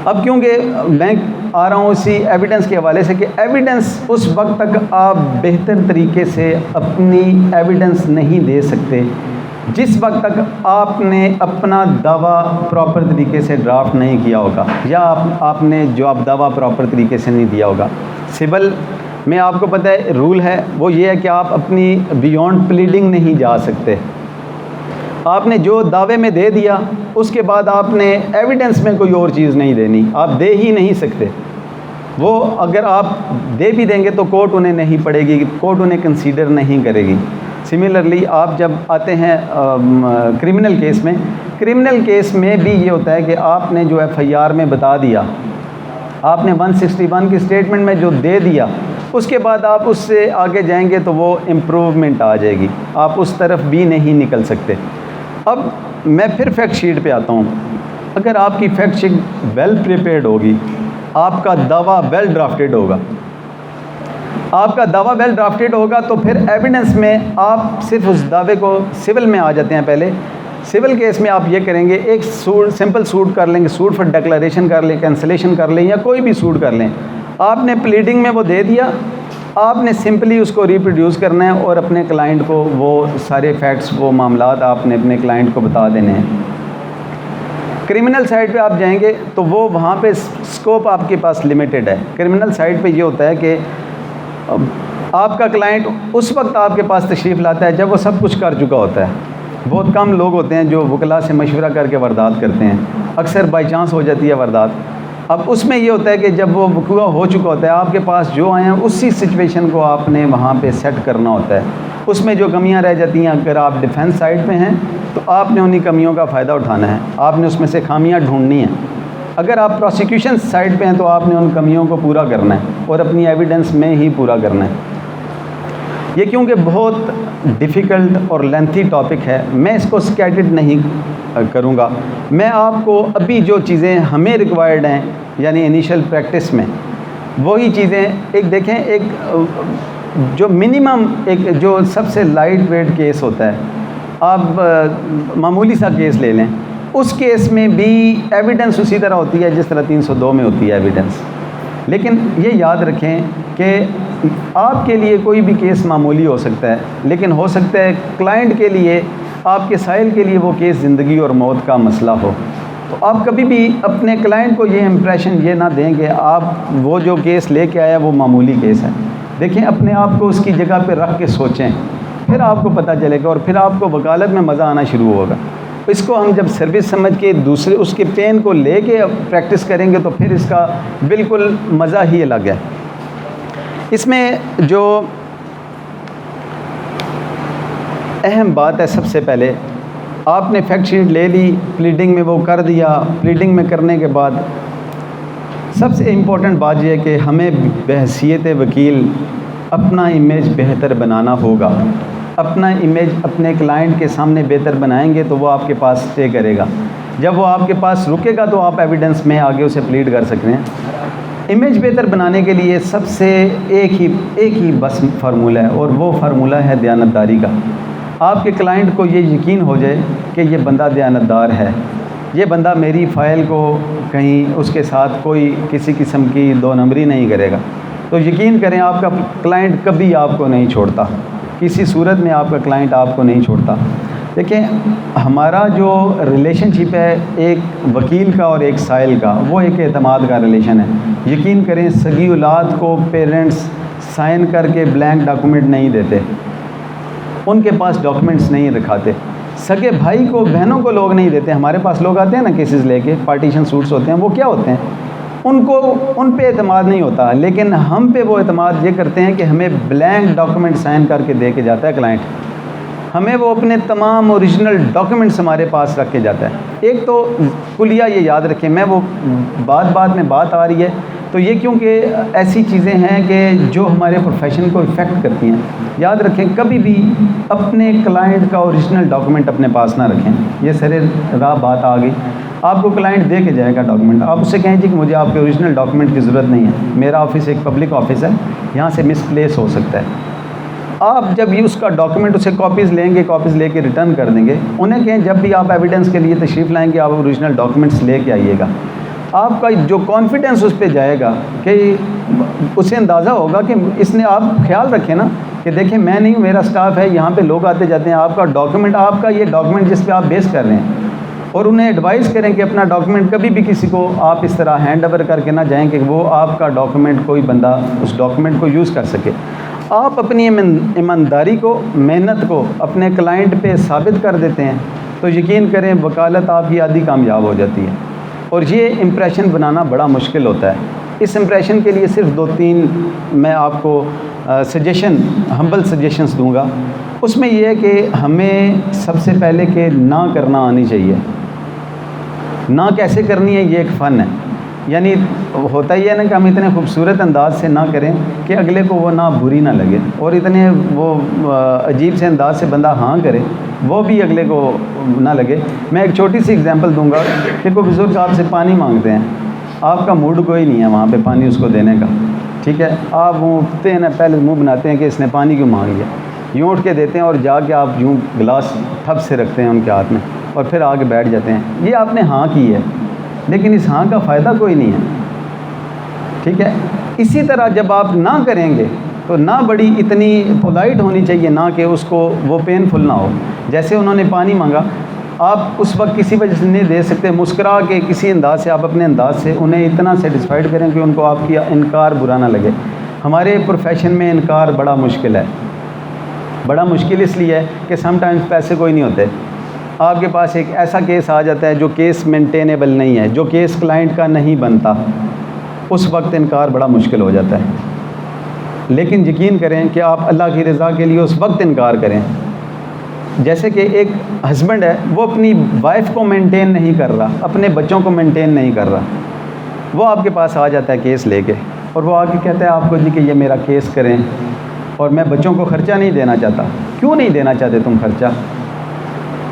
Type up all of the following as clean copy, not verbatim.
अब क्योंकि मैं आ रहा हूँ इसी एविडेंस के हवाले से कि एविडेंस उस वक्त तक आप बेहतर तरीके से अपनी एविडेंस नहीं दे सकते जिस वक्त तक आपने अपना दावा प्रॉपर तरीके से ड्राफ्ट नहीं किया होगा, या आपने जवाब दावा प्रॉपर तरीके से नहीं दिया होगा। सिविल में आपको पता है रूल है, वो ये है कि आप अपनी बियॉन्ड प्लीडिंग नहीं जा सकते। आपने जो दावे में दे दिया उसके बाद आपने एविडेंस में कोई और चीज़ नहीं देनी, आप दे ही नहीं सकते। वो अगर आप दे भी देंगे तो कोर्ट उन्हें नहीं पड़ेगी, कोर्ट उन्हें कंसीडर नहीं करेगी। सिमिलरली आप जब आते हैं क्रिमिनल केस में भी ये होता है कि आपने जो FIR में बता दिया, आपने 161 की स्टेटमेंट में जो दे दिया, उसके बाद आप उससे आगे जाएंगे तो वो इम्प्रूवमेंट आ जाएगी, आप उस तरफ भी नहीं निकल सकते। अब मैं फिर फैक्ट शीट पे आता हूँ। अगर आपकी फैक्ट शीट वेल प्रिपेयर्ड होगी, आपका दावा वेल ड्राफ्टेड होगा, तो फिर एविडेंस में आप सिर्फ उस दावे को, सिविल में आ जाते हैं पहले। सिविल केस में आप ये करेंगे, एक सिंपल सूट कर लेंगे, सूट फॉर डिक्लेरेशन कर लें, कैंसिलेशन कर लें, या कोई भी सूट कर लें। आपने प्लीडिंग में वो दे दिया, आपने सिंपली उसको रिप्रोड्यूस करना है और अपने क्लाइंट को वो सारे फैक्ट्स, वो मामलात आपने अपने क्लाइंट को बता देने हैं। क्रिमिनल साइड पे आप जाएंगे तो वो वहाँ पे स्कोप आपके पास लिमिटेड है। क्रिमिनल साइड पे ये होता है कि आपका क्लाइंट उस वक्त आपके पास तशरीफ़ लाता है जब वो सब कुछ कर चुका होता है। बहुत कम लोग होते हैं जो वकला से मशवरा करके वारदात करते हैं, अक्सर बाई चांस हो जाती है वारदात। अब उसमें ये होता है कि जब वो वक़ूआ हो चुका होता है, आपके पास जो आए हैं उसी सिचुएशन को आपने वहाँ पे सेट करना होता है। उसमें जो कमियाँ रह जाती हैं, अगर आप डिफेंस साइड पे हैं तो आपने उन्हीं कमियों का फ़ायदा उठाना है, आपने उसमें से खामियाँ ढूंढनी हैं। अगर आप प्रोसिक्यूशन साइड पे हैं तो आपने उन कमियों को पूरा करना है और अपनी एविडेंस में ही पूरा करना है। ये क्योंकि बहुत डिफ़िकल्ट और लेंथी टॉपिक है, मैं इसको स्कैटेड नहीं करूँगा। मैं आपको अभी जो चीज़ें हमें रिक्वायर्ड हैं, यानी इनिशियल प्रैक्टिस में, वही चीज़ें एक देखें। एक जो मिनिमम, एक जो सबसे लाइट वेट केस होता है, आप मामूली सा केस ले लें, उस केस में भी एविडेंस उसी तरह होती है जिस तरह 302 में होती है एविडेंस। लेकिन ये याद रखें कि आपके लिए कोई भी केस मामूली हो सकता है, लेकिन हो सकता है क्लाइंट के लिए, आपके साइल के लिए वो केस ज़िंदगी और मौत का मसला हो। तो आप कभी भी अपने क्लाइंट को ये इम्प्रेशन ये ना दें कि आप वो जो केस लेके आया वो मामूली केस है। देखें, अपने आप को उसकी जगह पे रख के सोचें, फिर आपको पता चलेगा और फिर आपको वकालत में मज़ा आना शुरू होगा। इसको हम जब सर्विस समझ के दूसरे उसके पेन को लेके प्रैक्टिस करेंगे तो फिर इसका बिल्कुल मज़ा ही अलग है। इसमें जो अहम बात है, सबसे पहले आपने फैक्ट शीट ले ली, प्लीडिंग में वो कर दिया। प्लीडिंग में करने के बाद सबसे इम्पोर्टेंट बात यह है कि हमें बहैसियत वकील अपना इमेज बेहतर बनाना होगा। अपना इमेज अपने क्लाइंट के सामने बेहतर बनाएंगे तो वो आपके पास स्टे करेगा। जब वो आपके पास रुकेगा तो आप एविडेंस में आगे उसे प्लीड कर सकते हैं। इमेज बेहतर बनाने के लिए सबसे एक ही बस फार्मूला है, और वो फार्मूला है दयानतदारी का। आपके क्लाइंट को ये यकीन हो जाए कि ये बंदा दयानतदार है, ये बंदा मेरी फ़ाइल को कहीं उसके साथ कोई किसी किस्म की दो नंबरी नहीं करेगा, तो यकीन करें आपका क्लाइंट कभी आपको नहीं छोड़ता, किसी सूरत में आपका क्लाइंट आपको नहीं छोड़ता। देखिए, हमारा जो रिलेशनशिप है एक वकील का और एक साइल का, वो एक एतमाद का रिलेशन है। यकीन करें, सगी औलाद को पेरेंट्स साइन करके ब्लैंक डॉक्यूमेंट नहीं देते, उनके पास डॉक्यूमेंट्स नहीं रखाते। सगे भाई को, बहनों को लोग नहीं देते। हमारे पास लोग आते हैं ना केसेस लेके, पार्टीशन सूट्स होते हैं, वो क्या होते हैं, उनको उन पे एतमाद नहीं होता, लेकिन हम पे वो एतमाद ये करते हैं कि हमें ब्लैंक डॉक्यूमेंट साइन करके दे के जाता है क्लाइंट। हमें वो अपने तमाम ओरिजिनल डॉक्यूमेंट्स हमारे पास रख के जाता है। एक तो कुलिया ये याद रखें, मैं वो बात में बात आ रही है तो ये क्योंकि ऐसी चीज़ें हैं कि जो हमारे प्रोफेशन को इफ़ेक्ट करती हैं। याद रखें, कभी भी अपने क्लाइंट का ओरिजिनल डॉक्यूमेंट अपने पास ना रखें। ये सरे राह बात आ गई, आपको क्लाइंट दे के जाएगा डॉक्यूमेंट, आप उससे कहें जी कि मुझे आपके ओरिजिनल डॉक्यूमेंट की ज़रूरत नहीं है, मेरा ऑफिस एक पब्लिक ऑफिस है, यहाँ से मिसप्लेस हो सकता है। आप जब ये उसका डॉक्यूमेंट, उसे कॉपीज़ लेंगे, कॉपीज़ लेके रिटर्न कर देंगे। उन्हें कहें जब भी आप एविडेंस के लिए तशरीफ़ लाएंगे आप ओरिजिनल डॉक्यूमेंट्स लेके आइएगा। आपका जो कॉन्फिडेंस उस पर जाएगा कि उसे अंदाज़ा होगा कि इसने, आप ख्याल रखें ना कि देखें मैं नहीं हूँ, मेरा स्टाफ है, यहाँ पे लोग आते जाते हैं, आपका डॉक्यूमेंट, आपका ये डॉक्यूमेंट जिस पे आप बेस कर रहे हैं, और उन्हें एडवाइस करें कि अपना डॉक्यूमेंट कभी भी किसी को आप इस तरह हैंड ओवर करके ना जाएं कि वो आपका डॉक्यूमेंट, कोई बंदा उस डॉक्यूमेंट को यूज़ कर सके। आप अपनी ईमानदारी को, मेहनत को अपने क्लाइंट पे साबित कर देते हैं तो यकीन करें वकालत आपकी आधी कामयाब हो जाती है। और ये इम्प्रेशन बनाना बड़ा मुश्किल होता है। इस इम्प्रेशन के लिए सिर्फ 2-3 मैं आपको सजेशन, हम्बल सजेशंस दूंगा। उसमें यह है कि हमें सबसे पहले कि ना करना आनी चाहिए। ना कैसे करनी है, ये एक फ़न है। यानी होता ही है ना कि हम इतने खूबसूरत अंदाज से ना करें कि अगले को वो ना बुरी ना लगे, और इतने वो अजीब से अंदाज से बंदा हाँ करे वो भी अगले को ना लगे। मैं एक छोटी सी एग्जांपल दूंगा कि कोई बुज़ुर्ग आपसे पानी मांगते हैं, आपका मूड कोई नहीं है वहाँ पे पानी उसको देने का, ठीक है, आप वो उठते हैं ना, पहले मुँह बनाते हैं कि इसने पानी क्यों मांग लिया, यूँ उठ के देते हैं और जाके आप यूँ गिलास थप से रखते हैं उनके हाथ में और फिर आके बैठ जाते हैं। ये आपने हाँ की है, लेकिन इस हाँ का फ़ायदा कोई नहीं है, ठीक है। इसी तरह जब आप ना करेंगे तो ना बड़ी इतनी पोलाइट होनी चाहिए, ना कि उसको वो पेनफुल ना हो। जैसे उन्होंने पानी मांगा, आप उस वक्त किसी वजह से नहीं दे सकते, मुस्कुरा के किसी अंदाज से आप अपने अंदाज से उन्हें इतना सेटिस्फाइड करें कि उनको आपकी इनकार बुरा ना लगे। हमारे प्रोफेशन में इनकार बड़ा मुश्किल है। बड़ा मुश्किल इसलिए है कि समटाइम्स पैसे कोई नहीं होते। आपके पास एक ऐसा केस आ जाता है जो केस मेंटेनेबल नहीं है, जो केस क्लाइंट का नहीं बनता, उस वक्त इनकार बड़ा मुश्किल हो जाता है। लेकिन यकीन करें कि आप अल्लाह की रज़ा के लिए उस वक्त इनकार करें। जैसे कि एक हस्बैंड है, वो अपनी वाइफ को मेंटेन नहीं कर रहा, अपने बच्चों को मेंटेन नहीं कर रहा, वो आपके पास आ जाता है केस लेके, और वो आके कहता है आपको जी कि ये मेरा केस करें और मैं बच्चों को ख़र्चा नहीं देना चाहता। क्यों नहीं देना चाहते तुम ख़र्चा?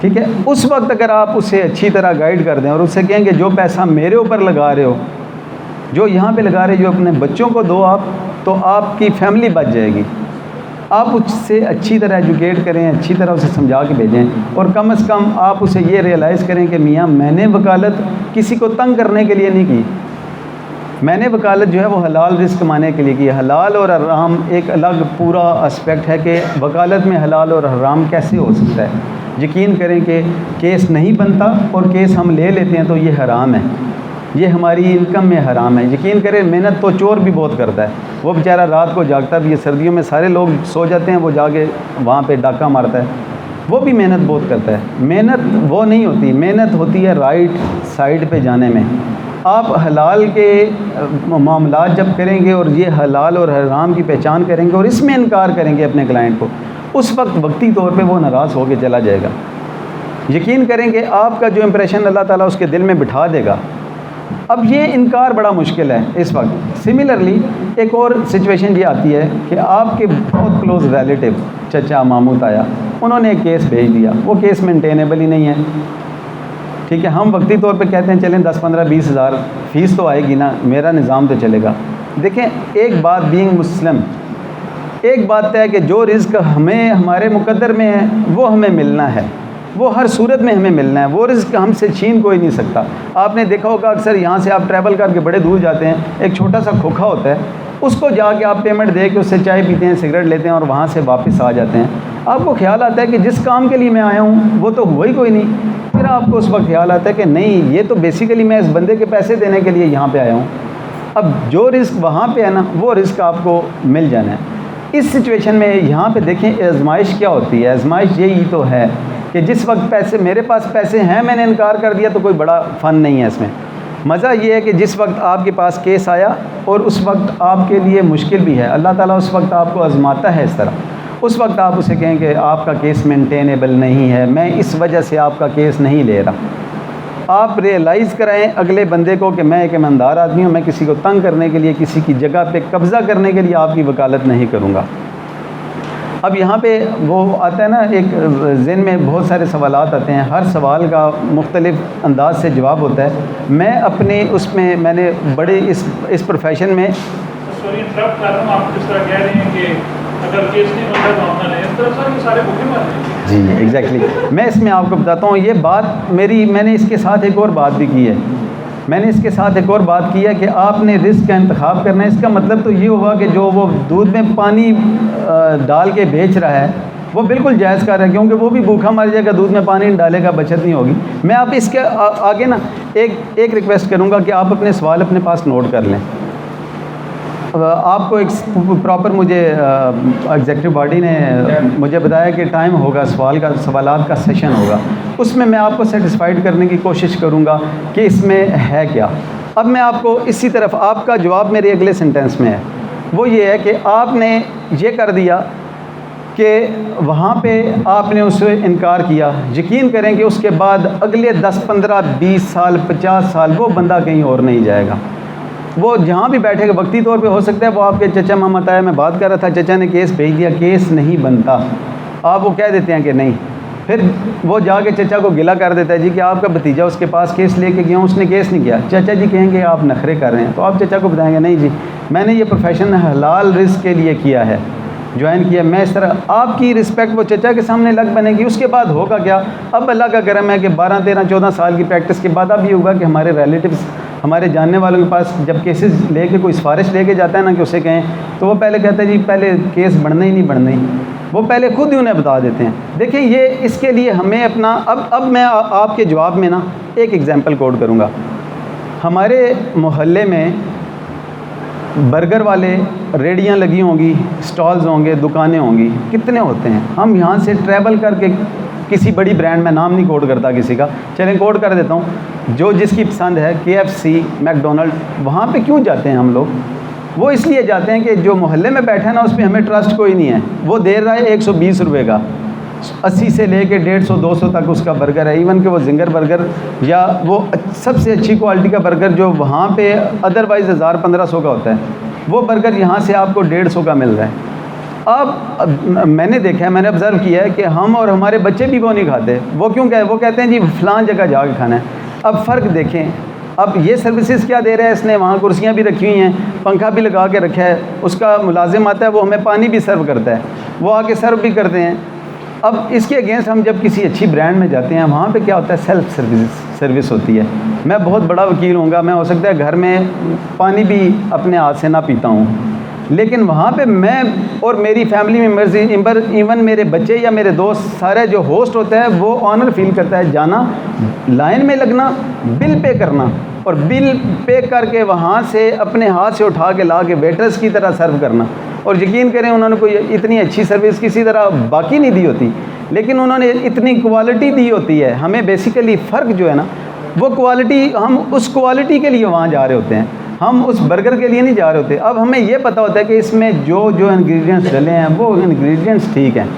ठीक है, उस वक्त अगर आप उसे अच्छी तरह गाइड कर दें और उससे कहेंगे जो पैसा मेरे ऊपर लगा रहे हो, जो यहाँ पे लगा रहे हो, जो अपने बच्चों को दो आप, तो आपकी फैमिली बच जाएगी। आप उससे अच्छी तरह एजुकेट करें, अच्छी तरह उसे समझा के भेजें, और कम से कम आप उसे ये रियलाइज़ करें कि मियाँ मैंने वकालत किसी को तंग करने के लिए नहीं की, मैंने वकालत जो है वो हलाल रिस्क कमाने के लिए की। हलाल और हराम एक अलग पूरा एस्पेक्ट है कि वकालत में हलाल और हराम कैसे हो सकता है। यकीन करें कि केस नहीं बनता और केस हम ले लेते हैं तो ये हराम है, ये हमारी इनकम में हराम है। यकीन करें मेहनत तो चोर भी बहुत करता है, वो बेचारा रात को जागता भी है, सर्दियों में सारे लोग सो जाते हैं, वो जाके वहाँ पे डाका मारता है, वो भी मेहनत बहुत करता है। मेहनत वो नहीं होती, मेहनत होती है राइट साइड पे जाने में। आप हलाल के मामलात जब करेंगे और ये हलाल और हराम की पहचान करेंगे और इसमें इनकार करेंगे अपने क्लाइंट को, उस वक्त वक्ती तौर पे वो नाराज़ होकर चला जाएगा। यकीन करेंगे आपका जो इम्प्रेशन अल्लाह ताला उसके दिल में बिठा देगा। अब ये इनकार बड़ा मुश्किल है इस वक्त। सिमिलरली एक और सिचुएशन ये आती है कि आपके बहुत क्लोज रिलेटिव चचा मामू ताया, उन्होंने एक केस भेज दिया, वो केस मेंटेनेबल ही नहीं है, ठीक है। हम वक्ती तौर पे कहते हैं चलें 10, 15, 20 हज़ार फ़ीस तो आएगी ना, मेरा निज़ाम तो चलेगा। देखें एक बात, बीइंग मुस्लिम, एक बात तय है कि जो रिज़्क हमें हमारे मुकद्दर में है वो हमें मिलना है, वो हर सूरत में हमें मिलना है, वो रिज़्क हमसे छीन कोई नहीं सकता। आपने देखा होगा अक्सर यहाँ से आप ट्रैवल करके बड़े दूर जाते हैं, एक छोटा सा खोखा होता है, उसको जाके आप पेमेंट दे के उससे चाय पीते हैं, सिगरेट लेते हैं और वहाँ से वापस आ जाते हैं। आपको ख्याल आता है कि जिस काम के लिए मैं आया हूँ वो तो हुआ ही कोई नहीं। फिर आपको उस वक्त ख्याल आता है कि नहीं, ये तो बेसिकली मैं इस बंदे के पैसे देने के लिए यहाँ पे आया हूँ। अब जो रिस्क वहाँ पे है ना, वो रिस्क आपको मिल जाना है। इस सिचुएशन में यहाँ पे देखें आजमाइश क्या होती है। आजमाइश यही तो है कि जिस वक्त पैसे, मेरे पास पैसे हैं, मैंने इनकार कर दिया तो कोई बड़ा फ़न नहीं है इसमें। मज़ा ये है कि जिस वक्त आपके पास केस आया और उस वक्त आपके लिए मुश्किल भी है, अल्लाह ताला उस वक्त आपको आजमाता है इस तरह, उस वक्त आप उसे कहें कि आपका केस मेंटेनेबल नहीं है, मैं इस वजह से आपका केस नहीं ले रहा। आप रियलाइज़ कराएं अगले बंदे को कि मैं एक ईमानदार आदमी हूँ, मैं किसी को तंग करने के लिए, किसी की जगह पे कब्ज़ा करने के लिए आपकी वकालत नहीं करूँगा। अब यहाँ पे वो आता है ना, एक ज़हन में बहुत सारे सवालात आते हैं, हर सवाल का मुख्तलिफ़ अंदाज से जवाब होता है। मैं अपने उसमें मैंने बड़े इस प्रोफेशन में सॉरी इंटरप्ट कर रहा हूँ, आप जिस तरह कह रहे हैं कि अगर केस नहीं बनता तो मामला नहीं, इस तरह सर ये सारे भूखे मर रहे हैं। जी एग्जैक्टली मैं इसमें आपको बताता हूँ ये बात मेरी, मैंने इसके साथ एक और बात भी की है। मैंने इसके साथ एक और बात की है कि आपने रिस्क का इंतखाब करना है। इसका मतलब तो ये होगा कि जो वो दूध में पानी डाल के बेच रहा है वो बिल्कुल जायज़ कर रहा है, क्योंकि वो भी भूखा मर जाएगा, दूध में पानी डालेगा, बचत नहीं होगी। मैं आप इसके आगे ना एक रिक्वेस्ट करूँगा कि आप अपने सवाल अपने पास नोट कर लें। आपको एक प्रॉपर मुझे एग्जीक्यूटिव बॉडी ने मुझे बताया कि टाइम होगा, सवालात का सेशन होगा, उसमें मैं आपको सेटिस्फाइड करने की कोशिश करूँगा कि इसमें है क्या। अब मैं आपको इसी तरफ आपका जवाब मेरे अगले सेंटेंस में है, वो ये है कि आपने ये कर दिया कि वहाँ पे आपने उससे इनकार किया। यकीन करें कि उसके बाद अगले 10, 15, 20 साल, 50 साल वो बंदा कहीं और नहीं जाएगा। वो जहाँ भी बैठेगा, वक्ती तौर पे हो सकता है वो आपके चचा मामा ताया, मैं बात कर रहा था, चचा ने केस भेज दिया, केस नहीं बनता, आप वो कह देते हैं कि नहीं, फिर वो जाके चचा को गिला कर देता है जी कि आपका भतीजा उसके पास केस लेके गया, उसने केस नहीं किया। चचा जी कहेंगे आप नखरे कर रहे हैं, तो आप चचा को बताएंगे नहीं जी मैंने ये प्रोफेशन हलाल रिस्क के लिए किया है, ज्वाइन किया। मैं इस तरह आपकी रिस्पेक्ट वो चचा के सामने लग बनेगी। उसके बाद होगा क्या, अब अल्लाह का करम है कि 12, 13, 14 साल की प्रैक्टिस के बाद अब ये होगा कि हमारे रिलेटिव्स, हमारे जानने वालों के पास जब केसेस लेके कोई सिफारिश लेके जाता है ना कि उसे कहें, तो वो पहले कहता है जी पहले केस बढ़ना ही नहीं, बढ़ना ही, वो पहले खुद ही उन्हें बता देते हैं। देखिए ये इसके लिए हमें अपना अब मैं आपके जवाब में ना एक एग्जांपल कोट करूँगा। हमारे मोहल्ले में बर्गर वाले रेडियाँ लगी होंगी, स्टॉल्स होंगे, दुकानें होंगी, कितने होते हैं। हम यहाँ से ट्रैवल करके किसी बड़ी ब्रांड, में नाम नहीं कोड करता किसी का, चलें कोड कर देता हूँ, जो जिसकी पसंद है, KFC, मैकडोनल्ड, वहाँ पे क्यों जाते हैं हम लोग? वो इसलिए जाते हैं कि जो मोहल्ले में बैठा है ना उस पर हमें ट्रस्ट कोई नहीं है। वो दे रहा है 120 रुपये का, 80 से लेके 150, 200 तक उसका बर्गर है। इवन कि वो जिंगर बर्गर या वो सबसे अच्छी क्वालिटी का बर्गर जो वहाँ पे अदरवाइज़ 1000-1500 का होता है, वो बर्गर यहाँ से आपको 150 का मिल रहा है। अब मैंने देखा है, मैंने ऑब्ज़र्व किया है कि हम और हमारे बच्चे भी वो नहीं खाते। वो क्यों कहे, वो कहते हैं जी फ़लाँ जगह जाके खाना है। अब फ़र्क देखें, अब ये सर्विसेज क्या दे रहा है इसने, वहाँ कुर्सियाँ भी रखी हुई हैं, पंखा भी लगा के रखा है, उसका मुलाजिम आता है वो हमें पानी भी सर्व करता है, वो आके सर्व भी करते हैं। अब इसके अगेंस्ट हम जब किसी अच्छी ब्रांड में जाते हैं, वहाँ पे क्या होता है, सेल्फ सर्विस होती है। मैं बहुत बड़ा वकील हूँगा, मैं हो सकता है घर में पानी भी अपने हाथ से ना पीता हूँ, लेकिन वहाँ पे मैं और मेरी फैमिली मेम्बर्स, इवन मेरे बच्चे या मेरे दोस्त, सारे जो होस्ट होता है वो ऑनर फील करता है जाना, लाइन में लगना, बिल पे करना, और बिल पे करके वहाँ से अपने हाथ से उठा के ला के वेटर्स की तरह सर्व करना। और यकीन करें उन्होंने कोई इतनी अच्छी सर्विस किसी तरह बाकी नहीं दी होती, लेकिन उन्होंने इतनी क्वालिटी दी होती है। हमें बेसिकली फ़र्क जो है ना, वो क्वालिटी, हम उस क्वालिटी के लिए वहाँ जा रहे होते हैं, हम उस बर्गर के लिए नहीं जा रहे होते। अब हमें ये पता होता है कि इसमें जो इंग्रेडिएंट्स डले हैं वो इंग्रेडिएंट्स ठीक हैं।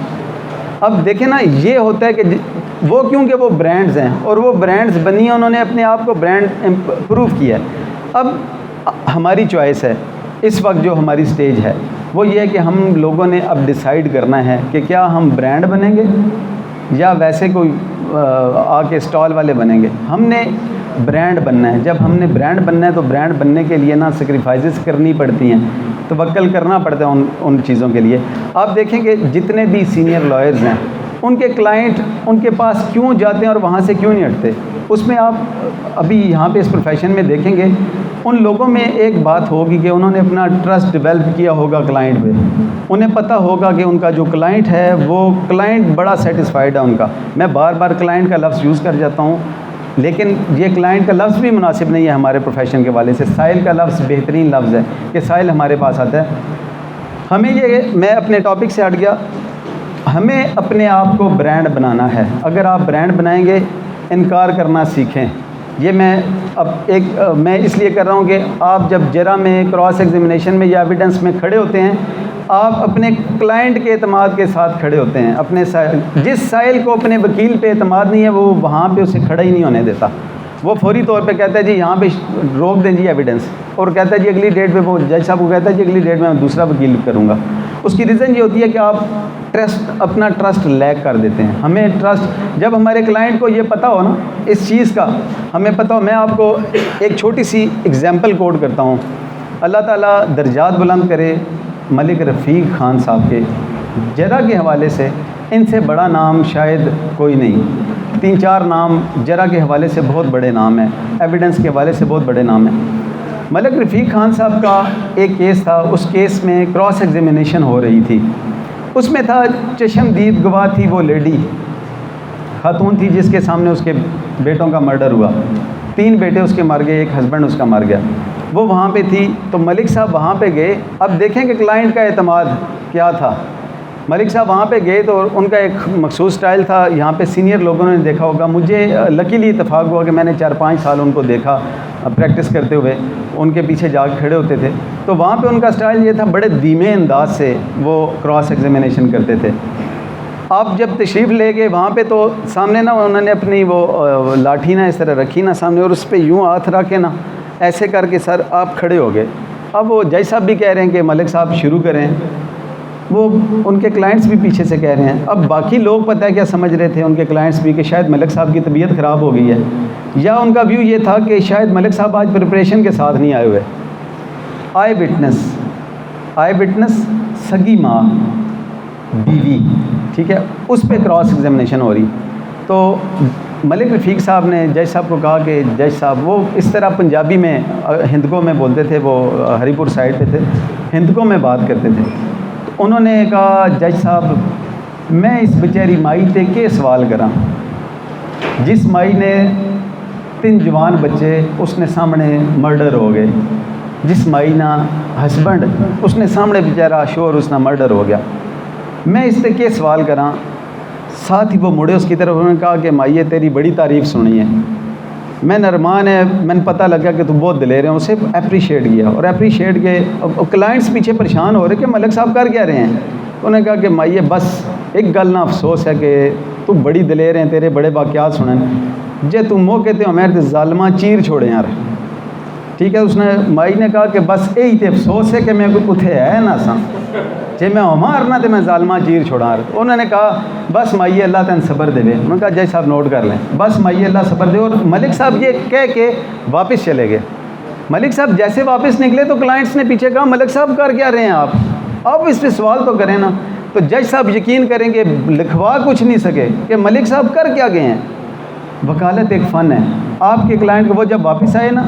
अब देखें ना, ये होता है कि वो क्योंकि वो ब्रांड्स हैं और वो ब्रांड्स बनी हैं, उन्होंने अपने आप को ब्रांड इम्प्रूव किया है। अब हमारी चॉइस है, इस वक्त जो हमारी स्टेज है वो ये है कि हम लोगों ने अब डिसाइड करना है कि क्या हम ब्रांड बनेंगे या वैसे कोई आके स्टॉल वाले बनेंगे। हमने ब्रांड बनना है। जब हमने ब्रांड बनना है तो ब्रांड बनने के लिए ना सेक्रीफाइसेस करनी पड़ती हैं, तवक्कल करना पड़ता है उन चीज़ों के लिए। आप देखेंगे जितने भी सीनियर लॉयर्स हैं, उनके क्लाइंट उनके पास क्यों जाते हैं और वहाँ से क्यों नहीं हटते, उसमें आप अभी यहाँ पे इस प्रोफेशन में देखेंगे उन लोगों में एक बात होगी कि उन्होंने अपना ट्रस्ट डेवलप किया होगा क्लाइंट पे। उन्हें पता होगा कि उनका जो क्लाइंट है वो क्लाइंट बड़ा सेटिस्फाइड है उनका। मैं बार बार क्लाइंट का लफ्ज़ यूज़ कर जाता हूँ, लेकिन ये क्लाइंट का लफ्ज़ भी मुनासिब नहीं है हमारे प्रोफेशन के वाले से। साइल का लफ्ज़ बेहतरीन लफ्ज़ है कि साइल हमारे पास आता है। हमें ये, मैं अपने टॉपिक से हट गया, हमें अपने आप को ब्रांड बनाना है। अगर आप ब्रांड बनाएंगे, इनकार करना सीखें। ये मैं इसलिए कर रहा हूँ कि आप जब जरा में, क्रॉस एग्जामिनेशन में या एविडेंस में खड़े होते हैं, आप अपने क्लाइंट के एतमाद के साथ खड़े होते हैं। अपने जिस साइल को अपने वकील पे एतमाद नहीं है, वो वहाँ पे उसे खड़ा ही नहीं होने देता। वो फौरी तौर पे कहता है जी यहाँ पे रोक दें जी एविडेंस, और कहता है जी अगली डेट पे, वो जज साहब को कहता है जी अगली डेट में मैं दूसरा वकील करूँगा। उसकी रीज़न ये होती है कि आप अपना ट्रस्ट लैग कर देते हैं। हमें ट्रस्ट, जब हमारे क्लाइंट को ये पता हो ना इस चीज़ का, हमें पता हो। मैं आपको एक छोटी सी एग्जांपल कोट करता हूँ। अल्लाह ताला दर्जात बुलंद करे मलिक रफ़ीक ख़ान साहब के, जरा के हवाले से इनसे बड़ा नाम शायद कोई नहीं। 3-4 नाम जरा के हवाले से बहुत बड़े नाम हैं, एविडेंस के हवाले से बहुत बड़े नाम हैं। मलिक रफ़ीक ख़ान साहब का एक केस था, उस केस में क्रॉस एग्जामिनेशन हो रही थी। उसमें था चश्मदीद गवाह थी, वो लेडी खातून थी जिसके सामने उसके बेटों का मर्डर हुआ। 3 बेटे उसके मर गए, एक हस्बैंड उसका मर गया। वो वहाँ पे थी, तो मलिक साहब वहाँ पे गए। अब देखें कि क्लाइंट का एतमाद क्या था। मलिक साहब वहाँ पे गए तो उनका एक मखसूस स्टाइल था, यहाँ पे सीनियर लोगों ने देखा होगा। मुझे लकीली इत्तेफाक हुआ कि मैंने 4-5 साल उनको देखा प्रैक्टिस करते हुए, उनके पीछे जाके खड़े होते थे। तो वहाँ पे उनका स्टाइल ये था, बड़े धीमे अंदाज से वो क्रॉस एग्जामिनेशन करते थे। आप जब तशरीफ़ ले गए वहाँ पे, तो सामने ना उन्होंने अपनी वो लाठी ना इस तरह रखी ना सामने, और उस पर यूँ हाथ रख के ना ऐसे करके सर आप खड़े हो गए। अब वो जज साहब भी कह रहे हैं कि मलिक साहब शुरू करें, वो उनके क्लाइंट्स भी पीछे से कह रहे हैं। अब बाकी लोग पता है क्या समझ रहे थे, उनके क्लाइंट्स भी, कि शायद मलिक साहब की तबीयत ख़राब हो गई है, या उनका व्यू ये था कि शायद मलिक साहब आज प्रिपरेशन के साथ नहीं आए हुए। आई विटनेस सगी माँ, बीवी, ठीक है, उस पर क्रॉस एग्जामिनेशन हो रही। तो मलिक रफ़ीक साहब ने जज साहब को कहा कि जज साहब, वो इस तरह पंजाबी में हिंदकों में बोलते थे, वो हरीपुर साइड पे थे, हिंदकों में बात करते थे। तो उन्होंने कहा जज साहब मैं इस बेचारी माई ते के सवाल करा, जिस माई ने 3 जवान बच्चे उसने सामने मर्डर हो गए, जिस माई ना हस्बैंड उसने सामने बेचारा शोर उसना मर्डर हो गया, मैं इस ते के सवाल करा। साथ ही वो मुड़े उसकी तरफ, उन्होंने कहा कि माइये तेरी बड़ी तारीफ़ सुनी है, मैं नरमान है, मैंने पता लगा कि तुम बहुत दिलेर हैं। उसे अप्रीशिएट किया, और अप्रीशिएट के क्लाइंट्स पीछे परेशान हो रहे कि मलिक साहब कर क्या रहे हैं। उन्होंने कहा कि माइये बस एक गल ना अफसोस है कि तू बड़ी दिलेर हैं, तेरे बड़े वाक़यात सुनन, जे तू मौके ते उमर ते ज़ालिमा चीर छोड़े यार, ठीक है। उसने माई ने कहा कि बस यही तो अफसोस है कि मैं कोई उथे है ना सा, जे मैं मारना तो मैं ज़ालिमा चीर छोड़ा। उन्होंने कहा बस माइये अल्लाह तेन सब्र देवे। उन्होंने कहा जज साहब नोट कर लें, बस माइये अल्लाह सब्र दे। और मलिक साहब ये कह के वापस चले गए। मलिक साहब जैसे वापस निकले तो क्लाइंट्स ने पीछे कहा मलिक साहब कर क्या रहे हैं आप इस पर सवाल तो करें ना। तो जज साहब यकीन करेंगे लिखवा कुछ नहीं सके कि मलिक साहब कर क्या गए हैं। वकालत एक फ़न है। आपके क्लाइंट को, वो जब वापस आए ना,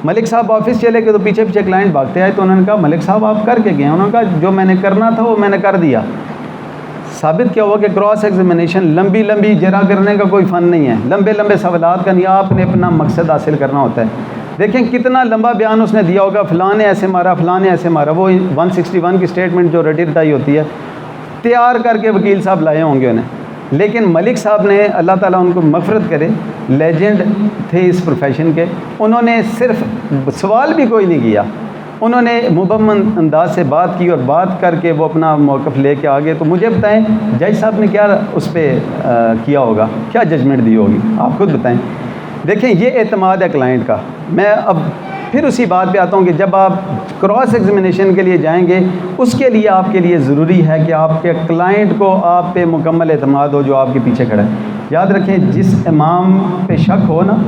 मलिक साहब ऑफिस चले गए तो पीछे पीछे क्लाइंट भागते आए। तो उन्होंने कहा मलिक साहब आप कर के गए? उन्होंने कहा जो मैंने करना था वो मैंने कर दिया। साबित क्या हुआ कि क्रॉस एग्जामिनेशन लंबी लंबी जरा करने का कोई फ़न नहीं है, लंबे लंबे सवालात का नहीं, आपने अपना मकसद हासिल करना होता है। देखें कितना लंबा बयान उसने दिया होगा, फ़लाँ ने ऐसे मारा, फ़लाँ ने ऐसे मारा। वो 161 की स्टेटमेंट जो रटी रटाई होती है तैयार करके वकील साहब लाए होंगे उन्हें। लेकिन मलिक साहब ने, अल्लाह ताला उनको मग़फ़िरत करे, लेजेंड थे इस प्रोफेशन के, उन्होंने सिर्फ सवाल भी कोई नहीं किया, उन्होंने मुबम्मन अंदाज से बात की और बात करके वो अपना मौक़िफ़ लेके आ गए। तो मुझे बताएं जज साहब ने क्या उस पर किया होगा, क्या जजमेंट दी होगी, आप खुद बताएं। देखें ये एतमाद है क्लाइंट का। मैं अब फिर उसी बात पे आता हूँ कि जब आप क्रॉस एग्जामिनेशन के लिए जाएंगे उसके लिए आपके लिए ज़रूरी है कि आपके क्लाइंट को आप पे मुकम्मल एतमाद हो जो आपके पीछे खड़ा है। याद रखें जिस इमाम पे शक हो ना,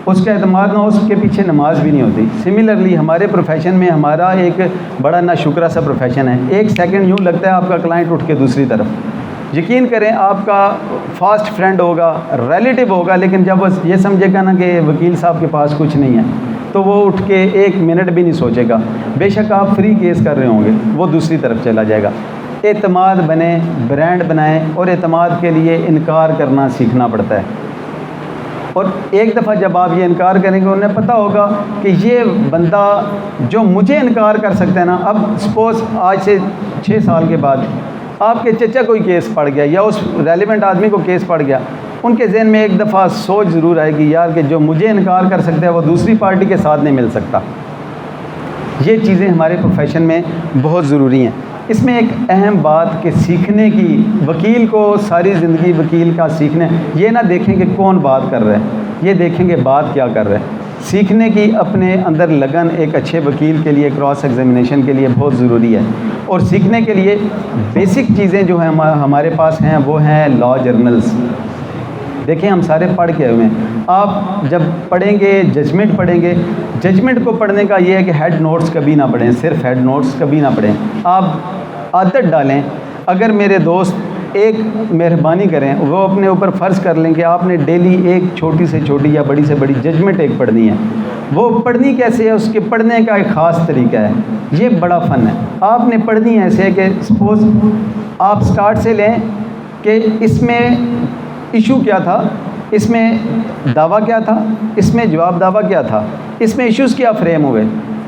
उसका एतमाद ना हो, उसके पीछे नमाज भी नहीं होती। सिमिलरली हमारे प्रोफेशन में हमारा एक बड़ा नाशुक्रा सा प्रोफेशन है। 1 सेकंड यूँ लगता है आपका क्लाइंट उठ के दूसरी तरफ। यकीन करें आपका फास्ट फ्रेंड होगा, रिलेटिव होगा, लेकिन जब वो ये समझेगा ना कि वकील साहब के पास कुछ नहीं है तो वो उठ के 1 मिनट भी नहीं सोचेगा। बेशक आप फ्री केस कर रहे होंगे, वो दूसरी तरफ चला जाएगा। एतमाद बने, ब्रांड बनाएं, और एतमाद के लिए इनकार करना सीखना पड़ता है। और एक दफ़ा जब आप ये इनकार करेंगे उन्हें पता होगा कि ये बंदा जो मुझे इनकार कर सकता है ना, अब सपोज़ आज से 6 साल के बाद आपके चचा कोई केस पड़ गया या उस रेलिवेंट आदमी को केस पड़ गया, उनके जहन में एक दफ़ा सोच ज़रूर आएगी यार कि जो मुझे इनकार कर सकता है वो दूसरी पार्टी के साथ नहीं मिल सकता। ये चीज़ें हमारे प्रोफेशन में बहुत ज़रूरी हैं। इसमें एक अहम बात कि सीखने की, वकील को सारी ज़िंदगी वकील का सीखने, ये ना देखें कि कौन बात कर रहा है, ये देखेंगे बात क्या कर रहा है। सीखने की अपने अंदर लगन एक अच्छे वकील के लिए, क्रॉस एग्जामिनेशन के लिए बहुत ज़रूरी है। और सीखने के लिए बेसिक चीज़ें जो हैं हमारे पास हैं वो हैं लॉ जर्नल्स। देखें हम सारे पढ़ के हुए हैं। आप जब पढ़ेंगे, जजमेंट पढ़ेंगे, जजमेंट को पढ़ने का ये है कि हेड नोट्स कभी ना पढ़ें, सिर्फ हेड नोट्स कभी ना पढ़ें। आप आदत डालें, अगर मेरे दोस्त एक मेहरबानी करें, वो अपने ऊपर फ़र्ज़ कर लें कि आपने डेली एक छोटी से छोटी या बड़ी से बड़ी जजमेंट एक पढ़नी है। वो पढ़नी कैसे है, उसके पढ़ने का एक ख़ास तरीका है, ये बड़ा फ़न है। आपने पढ़नी ऐसे है कि सपोज़ आप स्टार्ट से लें कि इसमें इशू क्या था, इसमें दावा क्या था, इसमें जवाब दावा क्या था, इसमें इश्यूज़ क्या फ्रेम हुए,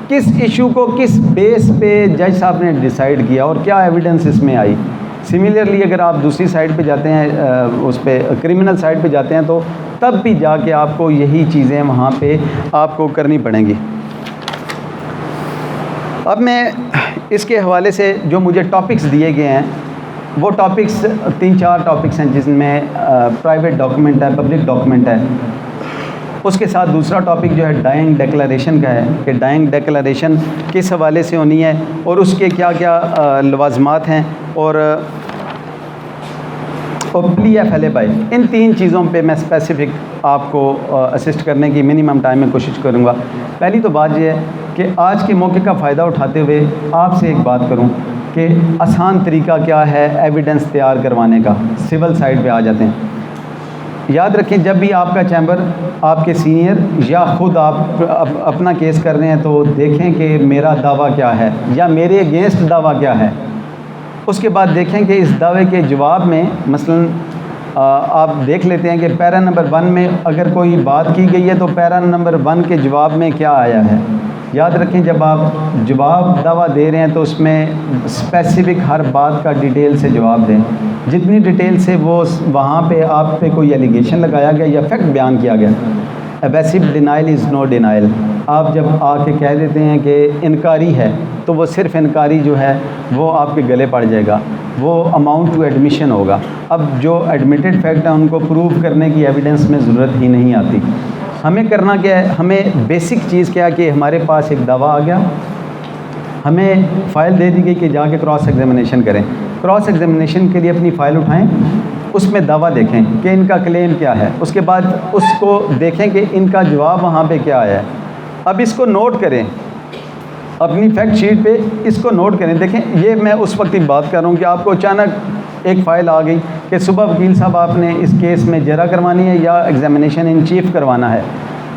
किस इशू को किस बेस पे जज साहब ने डिसाइड किया और क्या एविडेंस इसमें आई। सिमिलरली अगर आप दूसरी साइड पे जाते हैं, उस पे क्रिमिनल साइड पे जाते हैं, तो तब भी जाके आपको यही चीज़ें वहाँ पे आपको करनी पड़ेंगी। अब मैं इसके हवाले से जो मुझे टॉपिक्स दिए गए हैं, वो टॉपिक्स 3-4 टॉपिक्स हैं, जिसमें प्राइवेट डॉक्यूमेंट है, पब्लिक डॉक्यूमेंट है। उसके साथ दूसरा टॉपिक जो है डाइंग डिक्लेरेशन का है कि डाइंग डिक्लेरेशन किस हवाले से होनी है और उसके क्या क्या लवाजमात हैं, और प्ली एफ एल ए बाई। इन 3 चीज़ों पे मैं स्पेसिफ़िक आपको असिस्ट करने की मिनिमम टाइम में कोशिश करूँगा। पहली तो बात यह है कि आज के मौके का फ़ायदा उठाते हुए आपसे एक बात करूँ कि आसान तरीका क्या है एविडेंस तैयार करवाने का। सिविल साइड पे आ जाते हैं। याद रखें, जब भी आपका चैम्बर, आपके सीनियर या ख़ुद आप अपना केस कर रहे हैं, तो देखें कि मेरा दावा क्या है या मेरे अगेंस्ट दावा क्या है। उसके बाद देखें कि इस दावे के जवाब में मसलन आप देख लेते हैं कि पैरा नंबर 1 में अगर कोई बात की गई है तो पैरा नंबर 1 के जवाब में क्या आया है। याद रखें, जब आप जवाब दावा दे रहे हैं तो उसमें स्पेसिफ़िक हर बात का डिटेल से जवाब दें। जितनी डिटेल से वो वहाँ पे आप पे कोई एलिगेशन लगाया गया या फैक्ट बयान किया गया। एबेसिव डिनाइल इज़ नो डिनाइल। आप जब आके कह देते हैं कि इनकारी है, तो वो सिर्फ़ इनकारी जो है वो आपके गले पड़ जाएगा, वो अमाउंट टू एडमिशन होगा। अब जो एडमिटेड फैक्ट है उनको प्रूव करने की एविडेंस में ज़रूरत ही नहीं आती। हमें करना क्या है, हमें बेसिक चीज़ क्या है कि हमारे पास एक दावा आ गया, हमें फ़ाइल दे दी गई कि जाके क्रॉस एग्जामिनेशन करें। क्रॉस एग्जामिनेशन के लिए अपनी फ़ाइल उठाएं, उसमें दावा देखें कि इनका क्लेम क्या है, उसके बाद उसको देखें कि इनका जवाब वहाँ पे क्या आया है। अब इसको नोट करें अपनी फैक्ट शीट पे, इसको नोट करें। देखें, ये मैं उस वक्त ही बात कर रहा हूँ कि आपको अचानक एक फ़ाइल आ गई कि सुबह वकील साहब आपने इस केस में जरा करवानी है या एग्जामिनेशन इन चीफ करवाना है।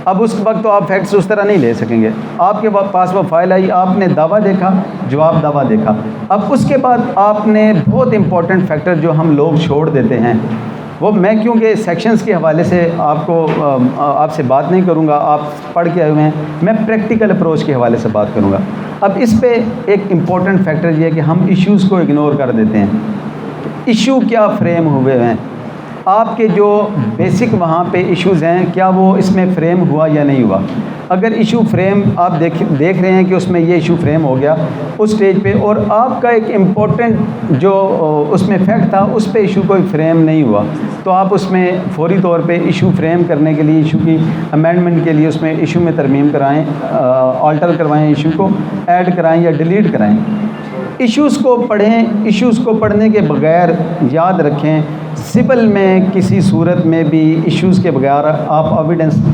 अब उस वक्त तो आप फैक्ट्स उस तरह नहीं ले सकेंगे। आपके पास वो फ़ाइल आई, आपने दावा देखा, जवाब दावा देखा। अब उसके बाद आपने बहुत इंपॉर्टेंट फैक्टर जो हम लोग छोड़ देते हैं, वो मैं क्योंकि सेक्शंस के हवाले से आपसे बात नहीं करूँगा, आप पढ़ के आए हुए हैं, मैं प्रैक्टिकल अप्रोच के हवाले से बात करूँगा। अब इस पे एक इम्पॉर्टेंट फैक्टर ये है कि हम इश्यूज़ को इग्नोर कर देते हैं। इशू क्या फ्रेम हुए हैं, आपके जो बेसिक वहाँ पे इश्यूज़ हैं, क्या वो इसमें फ्रेम हुआ या नहीं हुआ। अगर इशू फ्रेम आप देख रहे हैं कि उसमें ये इशू फ्रेम हो गया उस स्टेज पे, और आपका एक इम्पोर्टेंट जो उसमें फैक्ट था उस पे इशू कोई फ्रेम नहीं हुआ, तो आप उसमें फौरी तौर पे इशू फ्रेम करने के लिए, इशू की अमेंडमेंट के लिए उसमें इशू में तरमीम कराएँ, ऑल्टर करवाएँ, इशू को ऐड कराएँ या डिलीट कराएँ। इश्यूज़ को पढ़ें। इश्यूज़ को पढ़ने के बगैर याद रखें, सिविल में किसी सूरत में भी इश्यूज़ के बगैर आप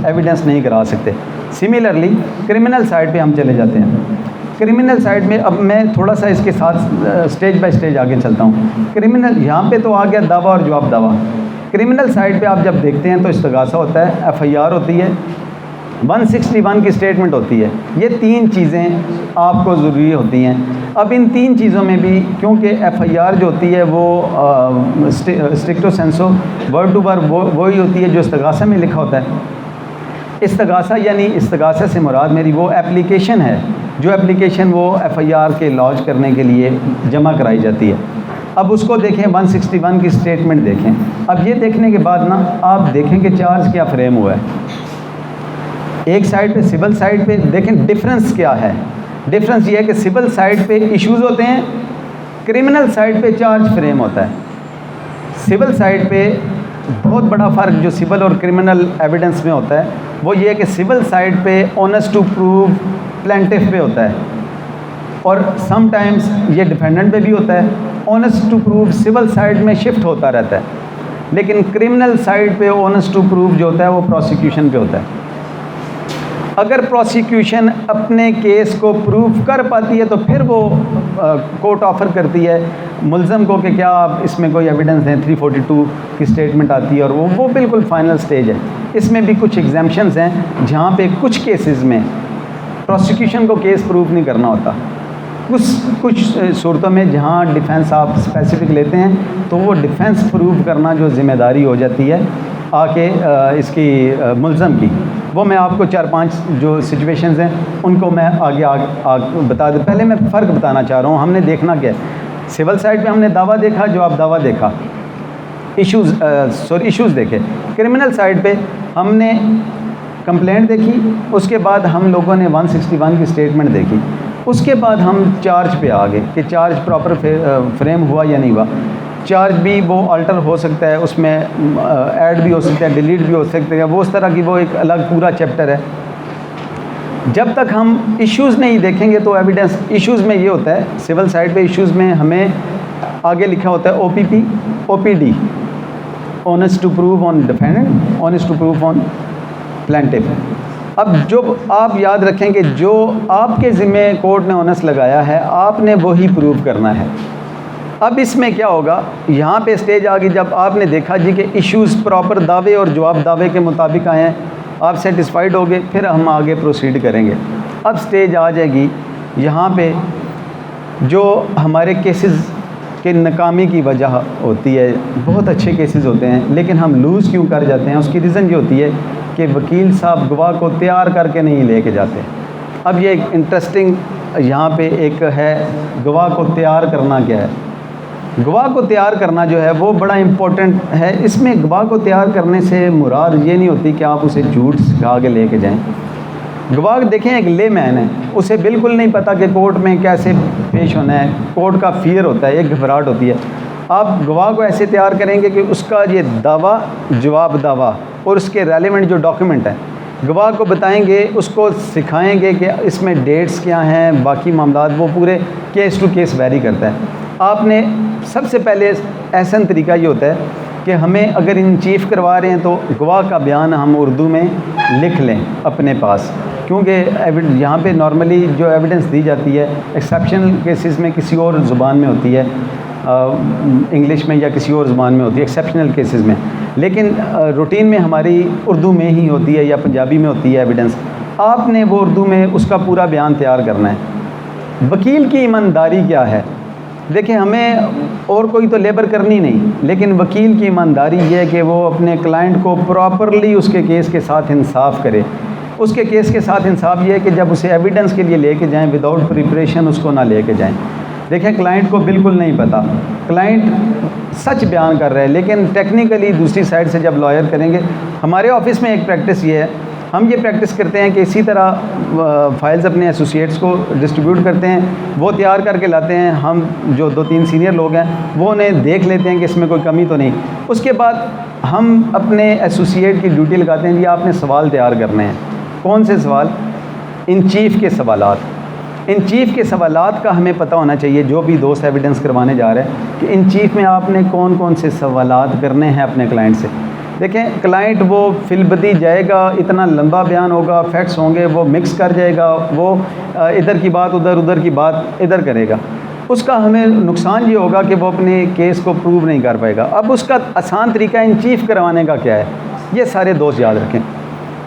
एविडेंस नहीं करा सकते। सिमिलरली क्रिमिनल साइड पे हम चले जाते हैं। क्रिमिनल साइड में अब मैं थोड़ा सा इसके साथ स्टेज बाय स्टेज आगे चलता हूँ। क्रिमिनल यहाँ पे तो आ गया दावा और जवाब दावा। क्रिमिनल साइड पे आप जब देखते हैं तो इस्तगासा होता है, FIR होती है, 161 की स्टेटमेंट होती है। ये 3 चीज़ें आपको ज़रूरी होती हैं। अब इन 3 चीज़ों में भी क्योंकि FIR जो होती है वो स्ट्रिक्टो सेंसो वर्ड टू वर्ड वही होती है जो इस्तगासा में लिखा होता है। इस्तगासा यानी इस्तगासा से मुराद मेरी वो एप्लीकेशन है, जो एप्लीकेशन वो FIR के लॉन्च करने के लिए जमा कराई जाती है। अब उसको देखें, 161 की स्टेटमेंट देखें। अब ये देखने के बाद ना आप देखें कि चार्ज क्या फ्रेम हुआ है। एक साइड पे सिविल साइड पे देखें डिफरेंस क्या है। डिफरेंस ये है कि सिविल साइड पे इश्यूज़ होते हैं, क्रिमिनल साइड पे चार्ज फ्रेम होता है। सिविल साइड पे बहुत बड़ा फ़र्क जो सिविल और क्रिमिनल एविडेंस में होता है वो ये है कि सिविल साइड पे ऑनेस्ट टू प्रूव प्लेंटिफ पे होता है, और समटाइम्स ये डिफेंडेंट पे भी होता है। Onus to prove civil side में शिफ्ट होता रहता है, लेकिन क्रिमिनल साइड पे ऑनेस्ट टू प्रूव जो होता है वो प्रोसिक्यूशन पे होता है। अगर प्रोसिक्यूशन अपने केस को प्रूव कर पाती है तो फिर वो कोर्ट ऑफ़र करती है मुल्ज़म को कि क्या आप इसमें कोई एविडेंस दें, 342 की स्टेटमेंट आती है और वो बिल्कुल फाइनल स्टेज है। इसमें भी कुछ एग्जाम्पशंस हैं जहाँ पे कुछ केसेस में प्रोसिक्यूशन को केस प्रूव नहीं करना होता। कुछ सूरतों में जहाँ डिफेंस आप स्पेसिफिक लेते हैं तो वो डिफेंस प्रूव करना जो ज़िम्मेदारी हो जाती है आके इसकी मुल्ज़म की, वो मैं आपको 4-5 जो सिचुएशंस हैं उनको मैं आगे बता दूँ। पहले मैं फ़र्क बताना चाह रहा हूँ। हमने देखना क्या है, सिविल साइड पे हमने दावा देखा, जवाब दावा देखा, इश्यूज़ देखे। क्रिमिनल साइड पे हमने कंप्लेंट देखी, उसके बाद हम लोगों ने 161 की स्टेटमेंट देखी, उसके बाद हम चार्ज पे आ गए कि चार्ज प्रॉपर फ्रेम हुआ या नहीं हुआ। चार्ज भी वो अल्टर हो सकता है, उसमें ऐड भी हो सकता है, डिलीट भी हो सकते हैं, वो उस तरह की वो एक अलग पूरा चैप्टर है। जब तक हम इश्यूज़ नहीं देखेंगे तो एविडेंस इश्यूज़ में ये होता है, सिविल साइड पे इश्यूज़ में हमें आगे लिखा होता है OPP, OPD, onus to prove on defendant, onus to prove on plaintiff. अब जो आप याद रखें कि जो आपके ज़िम्मे कोर्ट ने ऑनेस्ट लगाया है आपने वही प्रूव करना है। अब इसमें क्या होगा, यहाँ पे स्टेज आ गई जब आपने देखा जी कि इश्यूज़ प्रॉपर दावे और जवाब दावे के मुताबिक आए हैं, आप सेटिस्फाइड हो गए, फिर हम आगे प्रोसीड करेंगे। अब स्टेज आ जाएगी यहाँ पे जो हमारे केसेस के नाकामी की वजह होती है। बहुत अच्छे केसेस होते हैं लेकिन हम लूज़ क्यों कर जाते हैं, उसकी रीज़न ये होती है कि वकील साहब गवाह को तैयार करके नहीं लेके जाते। अब ये एक इंटरेस्टिंग यहाँ पे एक है, गवाह को तैयार करना क्या है। गवाह को तैयार करना जो है वो बड़ा इम्पोर्टेंट है। इसमें गवाह को तैयार करने से मुराद ये नहीं होती कि आप उसे झूठ सिखा के लेके जाएं। गवाह देखें एक ले मैन है, उसे बिल्कुल नहीं पता कि कोर्ट में कैसे पेश होना है, कोर्ट का फियर होता है, एक घबराहट होती है। आप गवाह को ऐसे तैयार करेंगे कि उसका ये दावा जवाब दावा और उसके रेलेवेंट जो डॉक्यूमेंट हैं गवाह को बताएंगे, उसको सिखाएंगे कि इसमें डेट्स क्या हैं, बाकी मामलात, वो पूरे केस टू केस वेरी करता है। आपने सबसे पहले एहसन तरीका ये होता है कि हमें अगर इन चीफ करवा रहे हैं तो गवाह का बयान हम उर्दू में लिख लें अपने पास, क्योंकि यहाँ पे नॉर्मली जो एविडेंस दी जाती है एक्सेप्शनल केसेस में किसी और ज़ुबान में होती है, इंग्लिश में या किसी और ज़ुबान में होती है एक्सेप्शनल केसेस में, लेकिन रूटीन में हमारी उर्दू में ही होती है या पंजाबी में होती है एविडेंस। आपने वो उर्दू में उसका पूरा बयान तैयार करना है। वकील की ईमानदारी क्या है, देखिए हमें और कोई तो लेबर करनी नहीं, लेकिन वकील की ईमानदारी ये है कि वो अपने क्लाइंट को प्रॉपरली उसके केस के साथ इंसाफ करे। उसके केस के साथ इंसाफ ये है कि जब उसे एविडेंस के लिए लेके जाएं विदाउट प्रिपरेशन उसको ना लेके जाएं। देखें क्लाइंट को बिल्कुल नहीं पता, क्लाइंट सच बयान कर रहा है, लेकिन टेक्निकली दूसरी साइड से जब लॉयर करेंगे, हमारे ऑफिस में एक प्रैक्टिस ये है, हम ये प्रैक्टिस करते हैं कि इसी तरह फाइल्स अपने एसोसिएट्स को डिस्ट्रीब्यूट करते हैं, वो तैयार करके लाते हैं, हम जो 2-3 सीनियर लोग हैं वो उन्हें देख लेते हैं कि इसमें कोई कमी तो नहीं। उसके बाद हम अपने एसोसिएट की ड्यूटी लगाते हैं, ये आपने सवाल तैयार करने हैं। कौन से सवाल? इन चीफ़ के सवालात। इन चीफ़ के सवालात का हमें पता होना चाहिए, जो भी दोस्त एविडेंस करवाने जा रहे हैं, कि इन चीफ़ में आपने कौन कौन से सवालात करने हैं अपने क्लाइंट से। देखें क्लाइंट वो फिलबदी जाएगा, इतना लंबा बयान होगा, फैक्ट्स होंगे, वो मिक्स कर जाएगा, वो इधर की बात उधर, उधर की बात इधर करेगा। उसका हमें नुकसान ये होगा कि वो अपने केस को प्रूव नहीं कर पाएगा। अब उसका आसान तरीका इन चीफ़ करवाने का क्या है, ये सारे दोस्त याद रखें।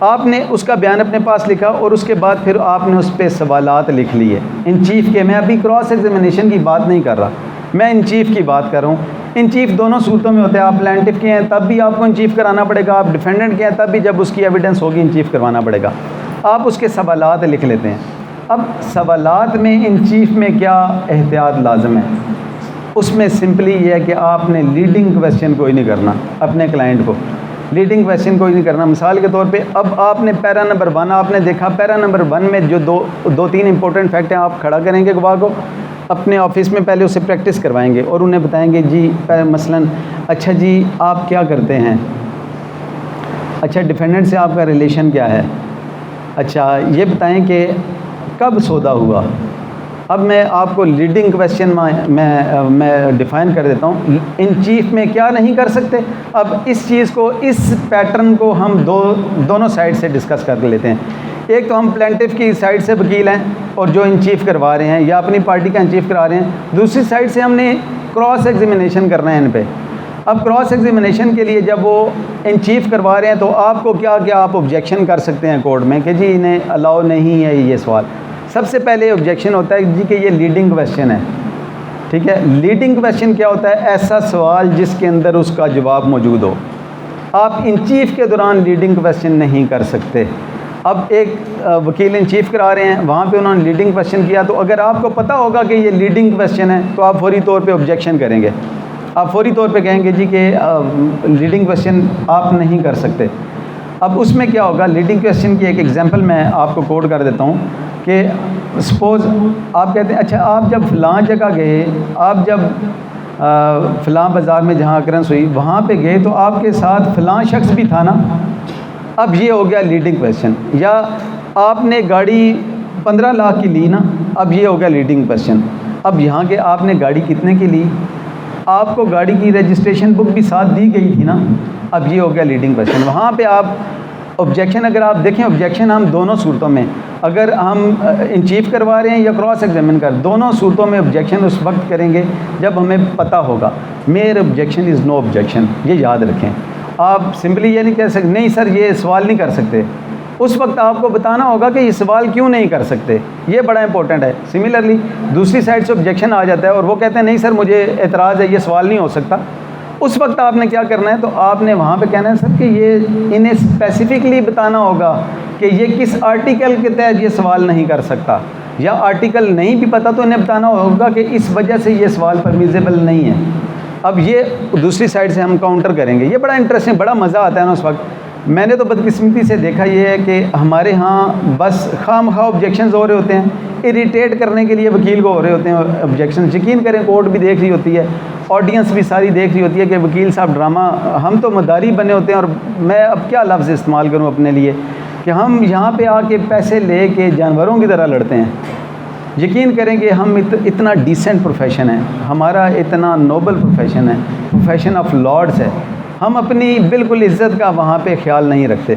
आपने उसका बयान अपने पास लिखा और उसके बाद फिर आपने उस पर सवालात लिख लिए इन चीफ़ के। मैं अभी क्रॉस एग्जामिनेशन की बात नहीं कर रहा, मैं इन चीफ़ की बात कर रहा हूँ। इन चीफ़ दोनों सूरतों में होते हैं, आप प्लेंटिफ के हैं तब भी आपको इन चीफ़ कराना पड़ेगा, आप डिफेंडेंट के हैं तब भी जब उसकी एविडेंस होगी इन चीफ़ करवाना पड़ेगा। आप उसके सवालात लिख लेते हैं। अब सवालात में इन चीफ़ में क्या एहतियात लाजम है, उसमें सिंपली ये है कि आपने लीडिंग क्वेश्चन कोई नहीं करना अपने क्लाइंट को, लीडिंग क्वेश्चन कोई नहीं करना। मिसाल के तौर पे अब आपने पैरा नंबर 1 आपने देखा, पैरा नंबर 1 में जो दो तीन इंपॉर्टेंट फैक्ट हैं आप खड़ा करेंगे गवाह को अपने ऑफिस में, पहले उससे प्रैक्टिस करवाएंगे और उन्हें बताएंगे जी मसलन अच्छा जी आप क्या करते हैं, अच्छा डिफेंडेंट से आपका रिलेशन क्या है, अच्छा ये बताएं कि कब सौदा हुआ। अब मैं आपको लीडिंग क्वेश्चन मैं डिफ़ाइन कर देता हूँ। इन चीफ़ में क्या नहीं कर सकते, अब इस चीज़ को, इस पैटर्न को हम दोनों साइड से डिस्कस कर लेते हैं। एक तो हम प्लेंटिफ की साइड से वकील हैं और जो इन चीफ करवा रहे हैं या अपनी पार्टी का इन चीफ करा रहे हैं, दूसरी साइड से हमने क्रॉस एग्जामिनेशन करना है इन पे। अब क्रॉस एग्जामिनेशन के लिए जब वो इन चीफ करवा रहे हैं तो आपको क्या क्या आप ऑब्जेक्शन कर सकते हैं कोर्ट में कि जी इन्हें अलाउ नहीं है ये सवाल। सबसे पहले ऑब्जेक्शन होता है जी कि ये लीडिंग क्वेश्चन है, ठीक है। लीडिंग क्वेश्चन क्या होता है? ऐसा सवाल जिसके अंदर उसका जवाब मौजूद हो। आप इन चीफ के दौरान लीडिंग क्वेश्चन नहीं कर सकते। अब एक वकील इन चीफ करा रहे हैं, वहाँ पे उन्होंने लीडिंग क्वेश्चन किया, तो अगर आपको पता होगा कि ये लीडिंग क्वेश्चन है तो आप फौरी तौर पे ऑब्जेक्शन करेंगे। आप फौरी तौर पे कहेंगे जी कि लीडिंग क्वेश्चन आप नहीं कर सकते। अब उसमें क्या होगा? लीडिंग क्वेश्चन की एक एग्जांपल मैं आपको कोट कर देता हूँ कि सपोज़ आप कहते हैं अच्छा आप जब फ़लाँ जगह गए, आप जब फ़लाँ बाज़ार में जहाँ अकरेंस हुई वहाँ पे गए तो आपके साथ फ़लाँ शख्स भी था ना। अब ये हो गया लीडिंग क्वेश्चन। या आपने गाड़ी 15 लाख की ली ना, अब ये हो गया लीडिंग क्वेश्चन। अब यहाँ के आपने गाड़ी कितने की ली? आपको गाड़ी की रजिस्ट्रेशन बुक भी साथ दी गई थी ना, अब ये हो गया लीडिंग क्वेश्चन। वहाँ पे आप ऑब्जेक्शन, अगर आप देखें ऑब्जेक्शन हम दोनों सूरतों में, अगर हम इन चीफ करवा रहे हैं या क्रॉस एग्जामिन कर, दोनों सूरतों में ऑब्जेक्शन उस वक्त करेंगे जब हमें पता होगा mere objection is no objection. ये याद रखें। आप सिंपली ये नहीं कह सकते नहीं सर ये सवाल नहीं कर सकते, उस वक्त आपको बताना होगा कि ये सवाल क्यों नहीं कर सकते। ये बड़ा इंपॉर्टेंट है। सिमिलरली दूसरी साइड से ऑब्जेक्शन आ जाता है और वो कहते हैं नहीं सर मुझे एतराज़ है, ये सवाल नहीं हो सकता। उस वक्त आपने क्या करना है? तो आपने वहाँ पे कहना है सर कि ये इन्हें स्पेसिफिकली बताना होगा कि ये किस आर्टिकल के तहत ये सवाल नहीं कर सकता, या आर्टिकल नहीं भी पता तो इन्हें बताना होगा कि इस वजह से ये सवाल परमिसेबल नहीं है। अब ये दूसरी साइड से हम काउंटर करेंगे। ये बड़ा इंटरेस्टिंग, बड़ा मज़ा आता है ना उस वक्त। मैंने तो बदकिस्मती से देखा ये है कि हमारे यहाँ बस खामखा ऑब्जेक्शंस हो रहे होते हैं, इरिटेट करने के लिए वकील को हो रहे होते हैं ऑब्जेक्शन। यकीन करें कोर्ट भी देख रही होती है, ऑडियंस भी सारी देख रही होती है कि वकील साहब ड्रामा, हम तो मदारी बने होते हैं। और मैं अब क्या लफ्ज़ इस्तेमाल करूँ अपने लिए कि हम यहाँ पे आके पैसे ले के जानवरों की तरह लड़ते हैं। यकीन करें कि हम इतना डिसेंट प्रोफेशन है, हमारा इतना नोबल प्रोफेशन है, प्रोफेशन ऑफ लॉर्ड्स है, हम अपनी बिल्कुल इज़्ज़त का वहाँ पे ख्याल नहीं रखते।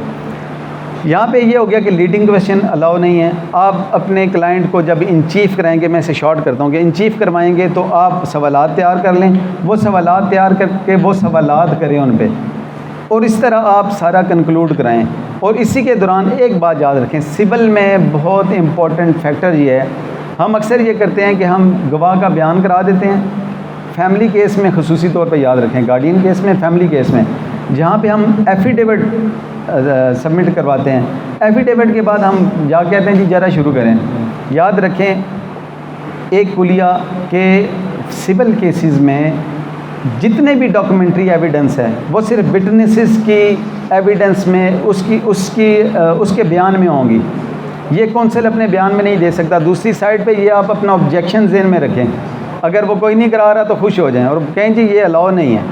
यहाँ पे ये हो गया कि लीडिंग क्वेश्चन अलाउ नहीं है। आप अपने क्लाइंट को जब इन चीफ कराएंगे, मैं इसे शॉर्ट करता हूँ कि इन चीफ करवाएंगे तो आप सवालात तैयार कर लें, वो सवालात तैयार करके वो सवालात करें उन पे, और इस तरह आप सारा कंक्लूड कराएं। और इसी के दौरान एक बात याद रखें, सिविल में बहुत इम्पॉर्टेंट फैक्टर ये है, हम अक्सर ये करते हैं कि हम गवाह का बयान करा देते हैं। फैमिली केस में ख़ुसूसी तौर पे याद रखें, गार्डियन केस में, फैमिली केस में, जहाँ पे हम एफिडेविट सबमिट करवाते हैं। एफिडेविट के बाद हम जा कहते हैं जी ज़रा शुरू करें। याद रखें एक कुलिया के सिविल केसेस में जितने भी डॉक्यूमेंट्री एविडेंस है वो सिर्फ विटनेसेस की एविडेंस में उसके बयान में होंगी। ये कौंसिल अपने बयान में नहीं दे सकता। दूसरी साइड पे ये आप अपना ऑब्जेक्शन ज़हन में रखें। अगर वो कोई नहीं करा रहा तो खुश हो जाएं और कहें जी ये अलाउ नहीं है।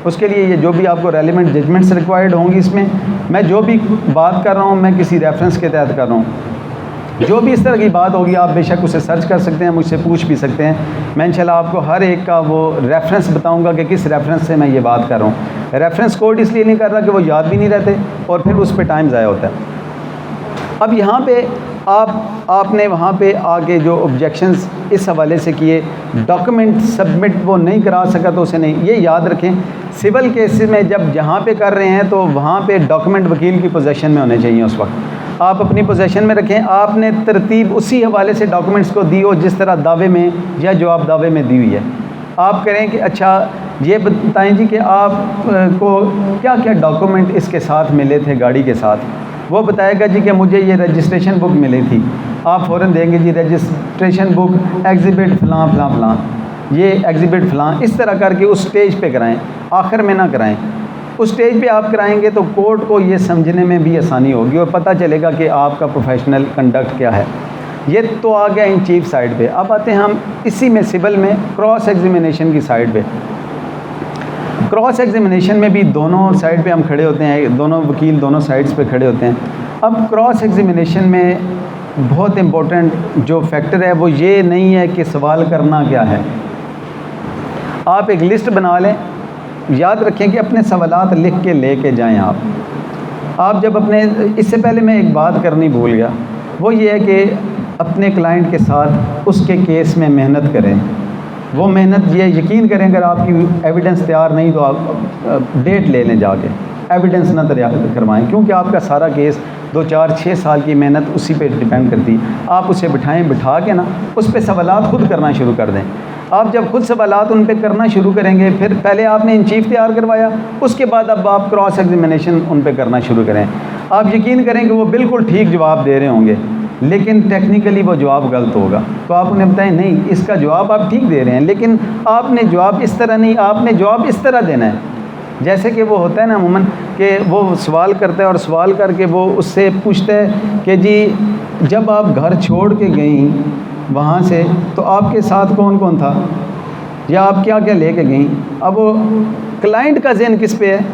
उसके लिए ये जो भी आपको रेलिवेंट जजमेंट्स रिक्वायर्ड होंगी, इसमें मैं जो भी बात कर रहा हूँ मैं किसी रेफरेंस के तहत कर रहा हूँ। जो भी इस तरह की बात होगी आप बेशक उसे सर्च कर सकते हैं, मुझसे पूछ भी सकते हैं। मैं इंशाल्लाह आपको हर एक का वो रेफरेंस बताऊंगा कि किस रेफरेंस से मैं ये बात कर रहा हूँ। रेफरेंस कोड इसलिए नहीं कर रहा कि वो याद भी नहीं रहते और फिर उस पर टाइम ज़ाया होता है। अब यहाँ पे आपने वहाँ पे आके जो ऑब्जेक्शंस इस हवाले से किए, डॉक्यूमेंट सबमिट वो नहीं करा सका तो उसे नहीं। ये याद रखें सिविल केसेस में जब जहाँ पे कर रहे हैं तो वहाँ पे डॉक्यूमेंट वकील की पोजीशन में होने चाहिए। उस वक्त आप अपनी पोजीशन में रखें। आपने तरतीब उसी हवाले से डॉक्यूमेंट्स को दी हो जिस तरह दावे में या जवाब दावे में दी हुई है। आप करें कि अच्छा ये बताएं जी कि आपको क्या क्या डॉक्यूमेंट इसके साथ मिले थे गाड़ी के साथ। वो बताएगा जी कि मुझे ये रजिस्ट्रेशन बुक मिली थी। आप फ़ौरन देंगे जी रजिस्ट्रेशन बुक एग्जिबिट फ़लाँ फ़लाँ फ़लाँ, ये एग्जिबिट फ़लाँ, इस तरह करके उस स्टेज पे कराएं, आखिर में ना कराएं। उस स्टेज पे आप कराएंगे तो कोर्ट को ये समझने में भी आसानी होगी और पता चलेगा कि आपका प्रोफेशनल कंडक्ट क्या है। ये तो आ गया इन चीफ साइड पे। अब आते हैं हम इसी में सिविल में क्रॉस एग्जामिनेशन की साइड पे। क्रॉस एग्जामिनेशन में भी दोनों साइड पे हम खड़े होते हैं, दोनों वकील दोनों साइड्स पे खड़े होते हैं। अब क्रॉस एग्जामिनेशन में बहुत इम्पोर्टेंट जो फैक्टर है वो ये नहीं है कि सवाल करना क्या है। आप एक लिस्ट बना लें, याद रखें कि अपने सवालात लिख के लेके जाएं आप। आप जब अपने, इससे पहले मैं एक बात करनी भूल गया, वो ये है कि अपने क्लाइंट के साथ उसके केस में मेहनत करें। वो मेहनत ये यकीन करें, अगर आपकी एविडेंस तैयार नहीं तो आप डेट ले लें जाके, एविडेंस ना तैयार करवाएं, क्योंकि आपका सारा केस 2, 4, 6 साल की मेहनत उसी पे डिपेंड करती है। आप उसे बिठा के ना उस पर सवालात खुद करना शुरू कर दें। आप जब खुद सवालात उन पे करना शुरू करेंगे, फिर पहले आपने इन चीफ तैयार करवाया, उसके बाद अब आप क्रॉस एग्जामिनेशन उन पे करना शुरू करें। आप यकीन करें कि वो बिल्कुल ठीक जवाब दे रहे होंगे, लेकिन टेक्निकली वो जवाब गलत होगा, तो आप उन्हें बताएं नहीं, इसका जवाब आप ठीक दे रहे हैं, लेकिन आपने जवाब इस तरह नहीं, आपने जवाब इस तरह देना है। जैसे कि वो होता है ना अमूमन कि वो सवाल करता है और सवाल करके वो उससे पूछता है कि जी जब आप घर छोड़ के गई वहाँ से तो आपके साथ कौन कौन था, या आप क्या क्या लेके गई। अब वो क्लाइंट का ज़हन किस पे है,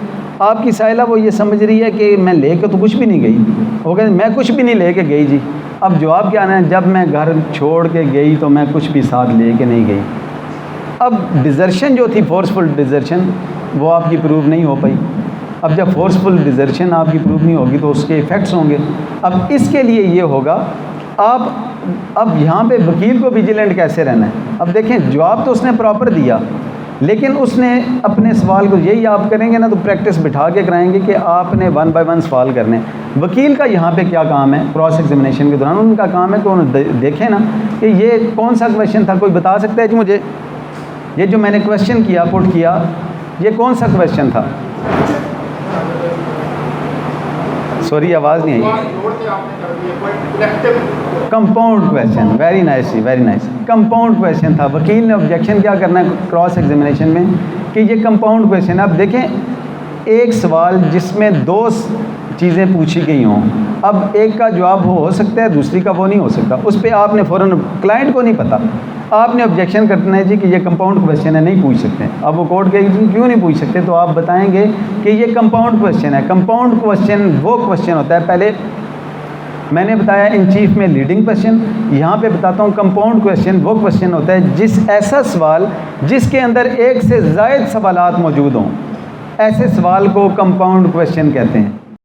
आपकी साइला वो ये समझ रही है कि मैं लेके तो कुछ भी नहीं गई, वो कहते मैं कुछ भी नहीं लेके गई जी। अब जवाब क्या आना है, जब मैं घर छोड़ के गई तो मैं कुछ भी साथ लेके नहीं गई। अब डिज़र्शन जो थी, फोर्सफुल डिज़र्शन, वो आपकी प्रूव नहीं हो पाई। अब जब फोर्सफुल डिज़र्शन आपकी प्रूव नहीं होगी तो उसके इफ़ेक्ट्स होंगे। अब इसके लिए ये होगा, आप अब यहाँ पे वकील को विजिलेंट कैसे रहना है। अब देखें, जवाब तो उसने प्रॉपर दिया, लेकिन उसने अपने सवाल को, यही आप करेंगे ना तो प्रैक्टिस बिठा के कराएंगे कि आपने 1 बाय 1 सवाल करने। वकील का यहाँ पे क्या काम है, क्रॉस एग्जामिनेशन के दौरान उनका काम है कि देखें ना कि ये कौन सा क्वेश्चन था। कोई बता सकता है जी मुझे, ये जो मैंने क्वेश्चन किया, पुट किया, ये कौन सा क्वेश्चन था। सॉरी आवाज़ नहीं आई। कंपाउंड क्वेश्चन, वेरी नाइस जी, वेरी नाइस। कंपाउंड क्वेश्चन था। वकील ने ऑब्जेक्शन क्या करना है क्रॉस एग्जामिनेशन में कि ये कंपाउंड क्वेश्चन है। अब देखें, एक सवाल जिसमें 2 चीज़ें पूछी गई हों, अब एक का जवाब हो सकता है, दूसरी का वो नहीं हो सकता। उस पर आपने फ़ौरन, क्लाइंट को नहीं पता, आपने ऑब्जेक्शन करना है जी कि ये कंपाउंड क्वेश्चन है, नहीं पूछ सकते। अब वो कोर्ट कहेगी क्यों नहीं पूछ सकते, तो आप बताएंगे कि ये कंपाउंड क्वेश्चन है। कंपाउंड क्वेश्चन वो क्वेश्चन होता है, पहले मैंने बताया इन चीफ में लीडिंग क्वेश्चन, यहाँ पे बताता हूँ कंपाउंड क्वेश्चन वो क्वेश्चन होता है जिस ऐसा सवाल जिसके अंदर एक से ज़ायद सवालात मौजूद हों, ऐसे सवाल को कंपाउंड क्वेश्चन कहते हैं।